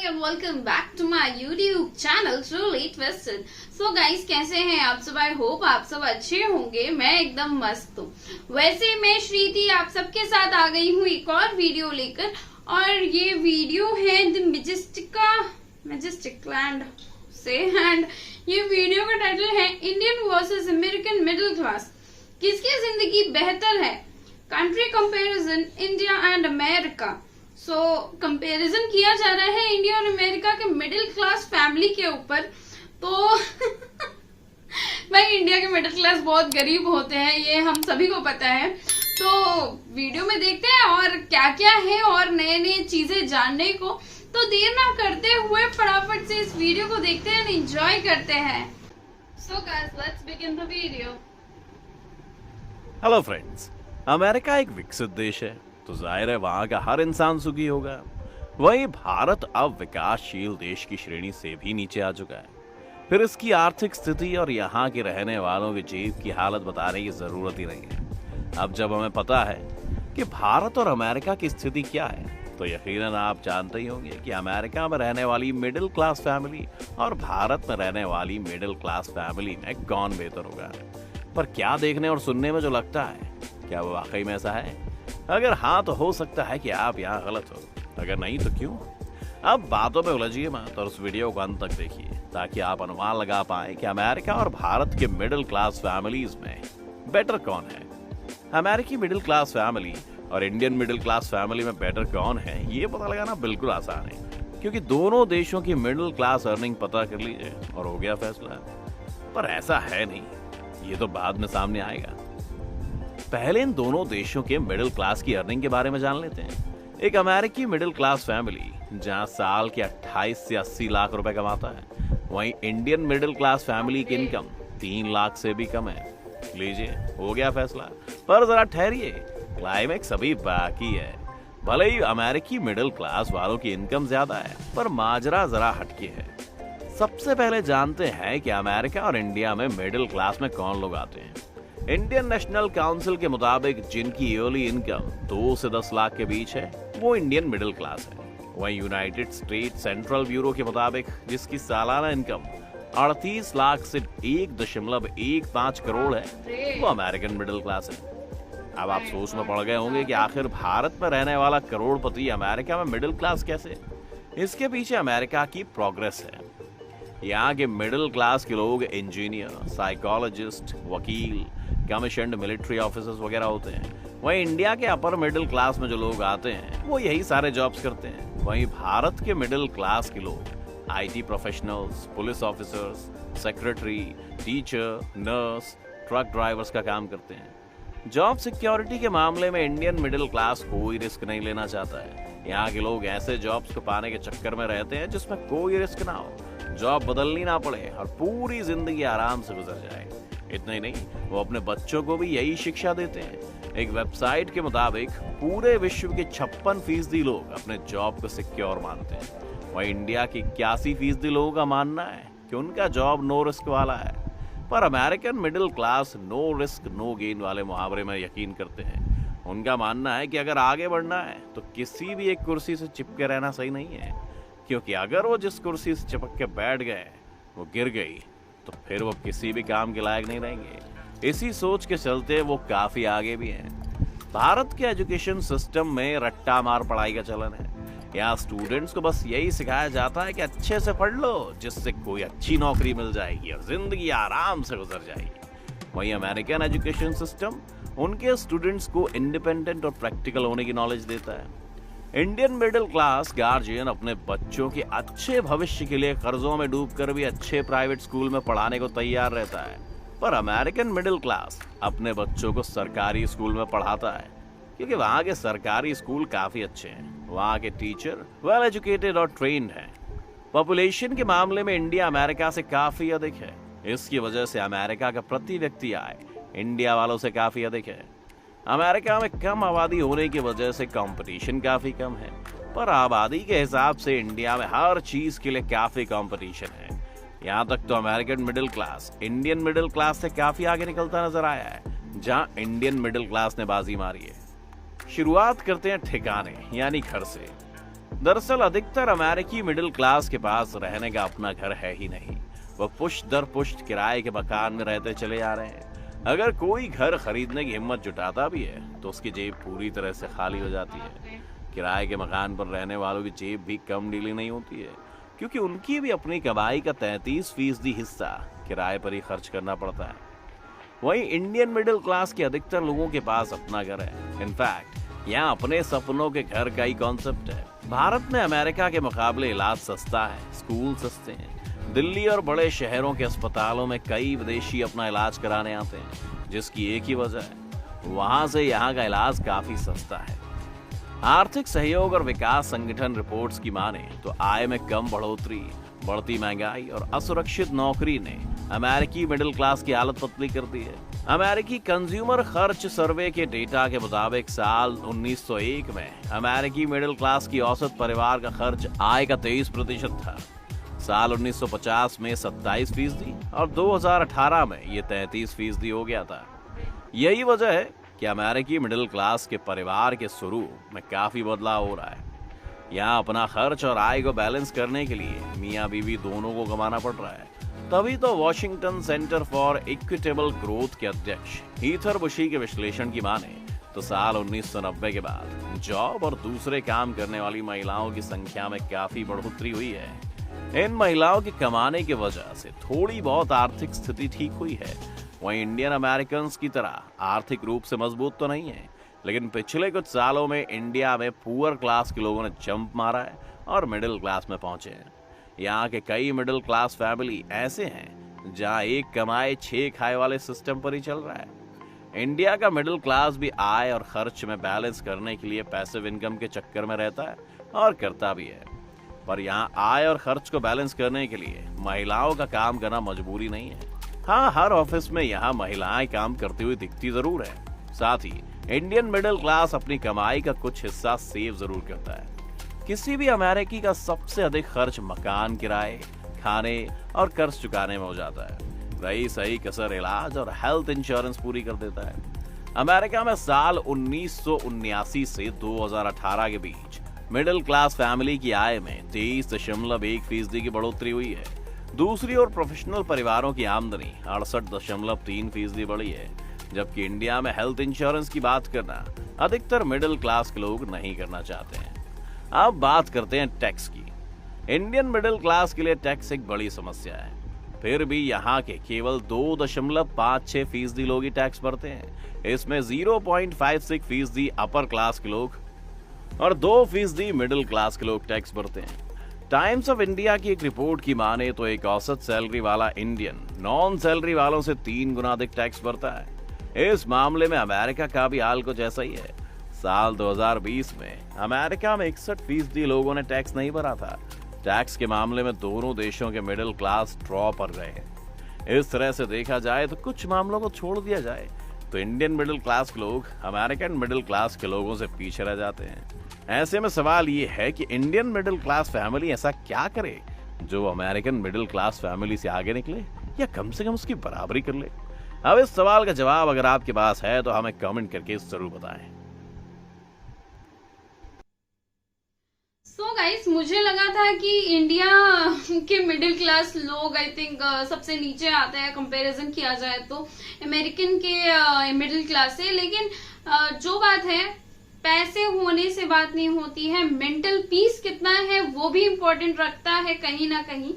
and welcome back to my YouTube channel Truly Twisted. So guys, कैसे हैं आप सब? आई होप आप सब अच्छे होंगे। मैं एकदम मस्त हूँ। वैसे मैं श्रीति आप सबके साथ आ गई हूँ एक और वीडियो लेकर, और ये वीडियो है द मैजेस्टिक लैंड से, एंड ये वीडियो का टाइटल है Indian versus American middle class, किसकी जिंदगी बेहतर है? Country comparison India and America. So comparison किया जा रहा है इंडिया और अमेरिका के मिडिल क्लास फैमिली के ऊपर। तो भाई इंडिया के मिडिल क्लास बहुत गरीब होते हैं, ये हम सभी को पता है। तो वीडियो में देखते हैं और क्या क्या है और नए नए चीजें जानने को। तो देर ना करते हुए फटाफट से इस वीडियो को देखते हैं, एंजॉय करते हैं। So guys, let's begin the video. Hello friends, America एक विकसित देश है, तो जाहिर है वहां का हर इंसान सुखी होगा। वहीं भारत अब विकासशील देश की श्रेणी से भी नीचे आ चुका है। फिर इसकी आर्थिक स्थिति और यहाँ के रहने वालों की जेब की हालत बताने की जरूरत ही नहीं है। अब जब हमें पता है कि भारत और अमेरिका की स्थिति क्या है, तो यकीनन आप जानते ही होंगे कि अमेरिका में रहने वाली मिडिल क्लास फैमिली और भारत में रहने वाली मिडिल क्लास फैमिली में कौन बेहतर होगा। पर क्या देखने और सुनने में जो लगता है, क्या वो वाकई में ऐसा है? अगर हाँ, तो हो सकता है कि आप यहाँ गलत हो, अगर नहीं तो क्यों? अब बातों में उलझिए मत और उस वीडियो को अंत तक देखिए, ताकि आप अनुमान लगा पाएं कि अमेरिका और भारत के मिडिल क्लास फैमिलीज में बेटर कौन है। अमेरिकी मिडिल क्लास फैमिली और इंडियन मिडिल क्लास फैमिली में बेटर कौन है, ये पता लगाना बिल्कुल आसान है, क्योंकि दोनों देशों की मिडिल क्लास अर्निंग पता कर लीजिए और हो गया फैसला। पर ऐसा है नहीं, ये तो बाद में सामने आएगा। पहले इन दोनों देशों के मिडिल क्लास की अर्निंग के बारे में जान लेते हैं। एक अमेरिकी मिडिल क्लास फैमिली जहां साल के 28 से 80 लाख रुपए कमाता है, वहीं इंडियन मिडिल क्लास फैमिली की इनकम 3 लाख से भी कम है। लीजिए, हो गया फैसला। पर जरा ठहरिए, क्लाइमेक्स अभी बाकी है। भले ही अमेरिकी मिडिल क्लास वालों की इनकम ज्यादा है, पर माजरा जरा हटके है। सबसे पहले जानते हैं कि अमेरिका और इंडिया में मिडिल क्लास में कौन लोग आते हैं। इंडियन नेशनल काउंसिल के मुताबिक जिनकी ईयरली इनकम 2 से 10 लाख के बीच है, वो इंडियन मिडिल क्लास है। वहीं यूनाइटेड स्टेट सेंट्रल ब्यूरो के मुताबिक जिसकी सालाना इनकम 38 लाख से 1.15 करोड़ है, वो अमेरिकन मिडिल क्लास है। अब आप सोच में पड़ गए होंगे कि आखिर भारत में रहने वाला करोड़पति अमेरिका में मिडिल क्लास कैसे? इसके पीछे अमेरिका की प्रोग्रेस है। यहाँ के मिडिल क्लास के लोग इंजीनियर, साइकोलॉजिस्ट, वकील, कमीशन्ड मिलिट्री ऑफिसर्स वगैरह होते हैं। वहीं इंडिया के अपर मिडिल क्लास में जो लोग आते हैं, वो यही सारे जॉब्स करते हैं। वहीं भारत के मिडिल क्लास के लोग IT professionals, police officers, secretary, teacher, nurse, truck drivers का काम करते हैं। जॉब सिक्योरिटी के मामले में इंडियन मिडिल क्लास कोई रिस्क नहीं लेना चाहता है। यहाँ के लोग ऐसे जॉब्स को पाने के चक्कर में रहते हैं जिसमें कोई रिस्क ना हो, जॉब बदलनी ना पड़े और पूरी जिंदगी आराम से गुजर जाए। इतना ही नहीं, वो अपने बच्चों को भी यही शिक्षा देते हैं। एक वेबसाइट के मुताबिक पूरे विश्व के 56% लोग अपने जॉब को सिक्योर मानते हैं। वहीं इंडिया के 81% लोगों का मानना है कि उनका जॉब नो रिस्क वाला है। पर American middle class no risk no gain वाले मुहावरे में यकीन करते हैं। उनका मानना है कि अगर आगे बढ़ना है तो किसी भी एक कुर्सी से चिपके रहना सही नहीं है, क्योंकि अगर वो जिस कुर्सी से चिपक के बैठ गए, वो गिर गई, तो फिर वो किसी भी काम के लायक नहीं रहेंगे। इसी सोच के चलते वो काफी आगे भी हैं। भारत के एजुकेशन सिस्टम में रट्टा मार पढ़ाई का चलन है। यहाँ स्टूडेंट्स को बस यही सिखाया जाता है कि अच्छे से पढ़ लो, जिससे कोई अच्छी नौकरी मिल जाएगी और जिंदगी आराम से गुजर जाएगी। वहीं अमेरिकन एजुकेशन सिस्टम उनके स्टूडेंट्स को इंडिपेंडेंट और प्रैक्टिकल होने की नॉलेज देता है। इंडियन मिडिल क्लास गार्जियन अपने बच्चों के अच्छे भविष्य के लिए कर्जों में डूबकर भी अच्छे प्राइवेट स्कूल में पढ़ाने को तैयार रहता है। पर अमेरिकन मिडिल क्लास अपने बच्चों को सरकारी स्कूल में पढ़ाता है, क्योंकि वहाँ के सरकारी स्कूल काफी अच्छे हैं। वहाँ के टीचर वेल एजुकेटेड और ट्रेन्ड हैं। पॉपुलेशन के मामले में इंडिया अमेरिका से काफी अधिक है। इसकी वजह से अमेरिका का प्रति व्यक्ति आय इंडिया वालों से काफी अधिक है। अमेरिका में कम आबादी होने की वजह से कंपटीशन काफी कम है, पर आबादी के हिसाब से इंडिया में हर चीज के लिए काफी कंपटीशन है। यहाँ तक तो American middle class Indian middle class से काफी आगे निकलता नजर आया है, जहाँ इंडियन मिडिल क्लास ने बाजी मारी है। शुरुआत करते हैं ठिकाने यानी घर से। दरअसल अधिकतर अमेरिकी मिडिल क्लास के पास रहने का अपना घर है ही नहीं। वह पुश्त दर पुश्त किराए के मकान में रहते चले आ रहे हैं। अगर कोई घर खरीदने की हिम्मत जुटाता भी है तो उसकी जेब पूरी तरह से खाली हो जाती है। किराए के मकान पर रहने वालों की जेब भी कम ढीली नहीं होती है, क्योंकि उनकी भी अपनी कमाई का 33% हिस्सा किराए पर ही खर्च करना पड़ता है। वहीं इंडियन मिडिल क्लास के अधिकतर लोगों के पास अपना घर है। इनफैक्ट यहाँ अपने सपनों के घर का ही कॉन्सेप्ट है। भारत में अमेरिका के मुकाबले इलाज सस्ता है, स्कूल सस्ते हैं। दिल्ली और बड़े शहरों के अस्पतालों में कई विदेशी अपना इलाज कराने आते हैं, जिसकी एक ही वजह है, वहां से यहाँ का इलाज काफी सस्ता है। आर्थिक सहयोग और विकास संगठन रिपोर्ट्स की माने तो आय में कम बढ़ोतरी, बढ़ती महंगाई और असुरक्षित नौकरी ने अमेरिकी मिडिल क्लास की हालत पतली कर दी है। अमेरिकी कंज्यूमर खर्च सर्वे के डेटा के मुताबिक साल 1901 में अमेरिकी मिडिल क्लास की औसत परिवार का खर्च आय का 23% था। साल 1950 में 27% और 2018 में ये 33% हो गया था। यही वजह है कि अमेरिकी मिडिल क्लास के परिवार के स्वरूप में काफी बदलाव हो रहा है। यहाँ अपना खर्च और आय को बैलेंस करने के लिए मियाँ बीवी दोनों को कमाना पड़ रहा है। तभी तो Washington centre for equitable growth के अध्यक्ष हीथर बुशी के विश्लेषण की माने तो साल 1990 के बाद जॉब और दूसरे काम करने वाली महिलाओं की संख्या में काफी बढ़ोतरी हुई है। इन महिलाओं के कमाने की वजह से थोड़ी बहुत आर्थिक स्थिति ठीक हुई है। वहीं इंडियन अमेरिकन्स की तरह आर्थिक रूप से मजबूत तो नहीं है, लेकिन पिछले कुछ सालों में इंडिया में पुअर क्लास के लोगों ने जंप मारा है और मिडिल क्लास में पहुंचे हैं। यहाँ के कई मिडिल क्लास फैमिली ऐसे हैं जहाँ एक कमाए 6 खाए वाले सिस्टम पर ही चल रहा है। इंडिया का मिडिल क्लास भी आय और खर्च में बैलेंस करने के लिए पैसिव इनकम के चक्कर में रहता है और करता भी है। पर यहाँ आय और खर्च को बैलेंस करने के लिए महिलाओं का काम करना मजबूरी नहीं है। हाँ, हर ऑफिस में यहाँ महिलाएं काम करती हुई दिखती जरूर है। साथ ही इंडियन मिडिल क्लास अपनी कमाई का कुछ हिस्सा सेव जरूर करता है। किसी भी अमेरिकी का सबसे अधिक खर्च मकान किराए, खाने और कर्ज चुकाने में हो जाता है। रही सही कसर इलाज और हेल्थ इंश्योरेंस पूरी कर देता है। अमेरिका में साल 1979 से 2018 के बीच मिडिल क्लास फैमिली की आय में 23.1% की बढ़ोतरी हुई है। दूसरी ओर प्रोफेशनल परिवारों की आमदनी 68.3% बढ़ी है, जबकि इंडिया में हेल्थ इंश्योरेंस की बात करना अधिकतर मिडिल क्लास के लोग नहीं करना चाहते हैं। अब बात करते हैं टैक्स की। इंडियन मिडिल क्लास के लिए टैक्स एक बड़ी समस्या है। फिर भी यहाँ के केवल 2.56% लोग ही टैक्स भरते हैं। इसमें 0.56% अपर क्लास के लोग और 2% मिडिल क्लास के लोग टैक्स भरते हैं। टाइम्स ऑफ इंडिया की एक रिपोर्ट की माने तो एक औसत सैलरी वाला इंडियन नॉन सैलरी वालों से 3 गुना अधिक टैक्स भरता है। इस मामले में अमेरिका का भी हाल कुछ ऐसा ही है। साल 2020 में अमेरिका में 61% लोगों ने टैक्स नहीं भरा था। टैक्स के मामले में दोनों देशों के मिडिल क्लास ड्रॉ पर रहे हैं। इस तरह से देखा जाए तो कुछ मामलों को छोड़ दिया जाए तो इंडियन मिडिल क्लास के लोग अमेरिकन मिडिल क्लास के लोगों से पीछे रह जाते हैं। ऐसे में सवाल ये है कि इंडियन मिडिल क्लास फैमिली ऐसा क्या करे जो अमेरिकन मिडिल क्लास फैमिली से आगे निकले या कम से कम उसकी बराबरी कर ले। अब इस सवाल का जवाब अगर आपके पास है तो हमें कमेंट करके जरूर बताएं। सो गाइस, मुझे लगा था कि इंडिया के मिडिल क्लास लोग आई थिंक सबसे नीचे आते हैं कंपैरिजन किया जाए तो अमेरिकन के मिडिल क्लास से, लेकिन जो बात है पैसे होने से बात नहीं होती है, मेंटल पीस कितना है वो भी इम्पोर्टेंट रखता है कहीं ना कहीं।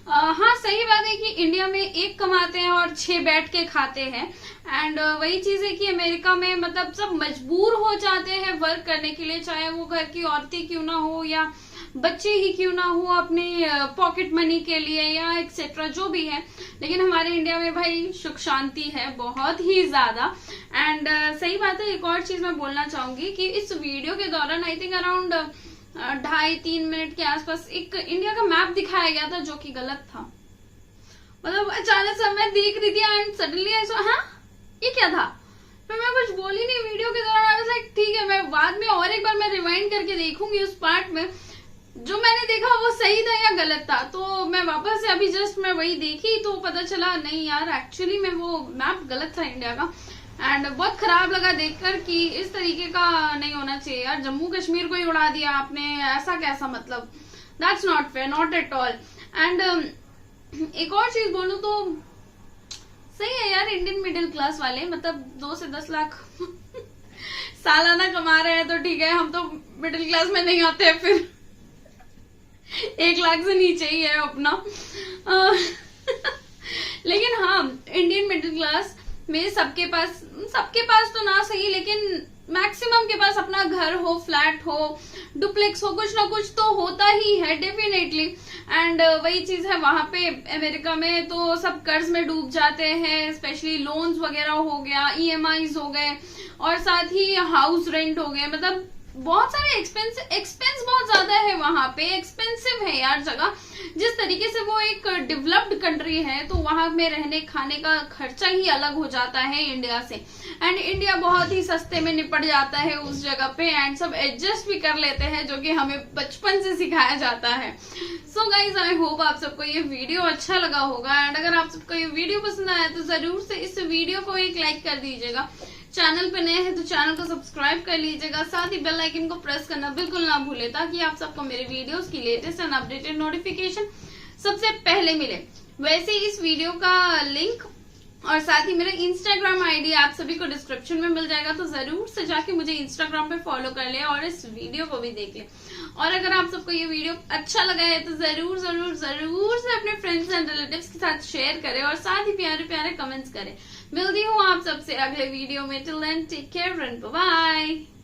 हाँ, सही बात है कि इंडिया में 1 कमाते हैं और 6 बैठ के खाते हैं। एंड वही चीज है कि अमेरिका में मतलब सब मजबूर हो जाते हैं वर्क करने के लिए, चाहे वो घर की औरतें क्यों ना हो या बच्चे ही क्यों ना हो, अपने पॉकेट मनी के लिए या एक्सेट्रा जो भी है। लेकिन हमारे इंडिया में भाई सुख शांति है बहुत ही ज्यादा। एंड सही बात है, एक और चीज मैं बोलना चाहूंगी कि इस वीडियो के दौरान आई थिंक अराउंड 2.5-3 मिनट के आसपास एक इंडिया का मैप दिखाया गया था जो कि गलत था। मतलब अचानक से मैं देख रही थी एंड सडनली ऐसा, हाँ ये क्या था, फिर मैं कुछ बोली नहीं वीडियो के दौरान। आई वाज लाइक ठीक है, मैं बाद में और एक बार मैं रिवाइंड करके देखूंगी उस पार्ट में जो मैंने देखा वो सही था या गलत था। तो मैं वापस से अभी जस्ट मैं वही देखी तो पता चला नहीं यार, एक्चुअली में वो मैप गलत था इंडिया का। एंड बहुत खराब लगा देखकर कि इस तरीके का नहीं होना चाहिए यार। जम्मू कश्मीर को ही उड़ा दिया आपने, ऐसा कैसा, मतलब that's not fair, not at all. And एक और चीज बोलूं तो सही है यार, इंडियन मिडिल क्लास वाले मतलब 2 से 10 लाख सालाना कमा रहे हैं तो ठीक है, हम तो मिडिल क्लास में नहीं आते हैं, फिर 1 लाख से नीचे ही है अपना। लेकिन हाँ, इंडियन मिडिल क्लास में सबके पास तो ना सही, लेकिन मैक्सिमम के पास अपना घर हो, फ्लैट हो, डुप्लेक्स हो, कुछ ना कुछ तो होता ही है डेफिनेटली। एंड वही चीज है वहां पे अमेरिका में, तो सब कर्ज में डूब जाते हैं, स्पेशली लोन्स वगैरह हो गया, EMIs हो गए, और साथ ही हाउस रेंट हो गए, मतलब बहुत सारे एक्सपेंस बहुत ज्यादा है वहां पे, एक्सपेंसिव है यार जगह। जिस तरीके से वो एक डेवलप्ड कंट्री है, तो वहां में रहने खाने का खर्चा ही अलग हो जाता है इंडिया से। एंड इंडिया बहुत ही सस्ते में निपट जाता है उस जगह पे, एंड सब एडजस्ट भी कर लेते हैं, जो कि हमें बचपन से सिखाया जाता है। सो गाइज, आई होप आप सबको ये वीडियो अच्छा लगा होगा। एंड अगर आप सबको ये वीडियो पसंद आया तो जरूर से इस वीडियो को एक लाइक कर दीजिएगा। चैनल पे नए हैं तो चैनल को सब्सक्राइब कर लीजिएगा, साथ ही बेल आइकन को प्रेस करना बिल्कुल ना भूले, ताकि आप सबको मेरे वीडियोस की लेटेस्ट एंड अपडेटेड नोटिफिकेशन सबसे पहले मिले। वैसे इस वीडियो का लिंक और साथ ही मेरा इंस्टाग्राम आईडी आप सभी को डिस्क्रिप्शन में मिल जाएगा, तो जरूर से जाके मुझे इंस्टाग्राम पे फॉलो कर ले और इस वीडियो को भी देख ले। और अगर आप सबको ये वीडियो अच्छा लगा है तो जरूर जरूर जरूर से अपने फ्रेंड्स एंड रिलेटिव्स के साथ शेयर करें, और साथ ही प्यारे प्यारे कमेंट्स करें। मिलती हूँ आप सबसे अगले वीडियो में। Till then take care and bye bye.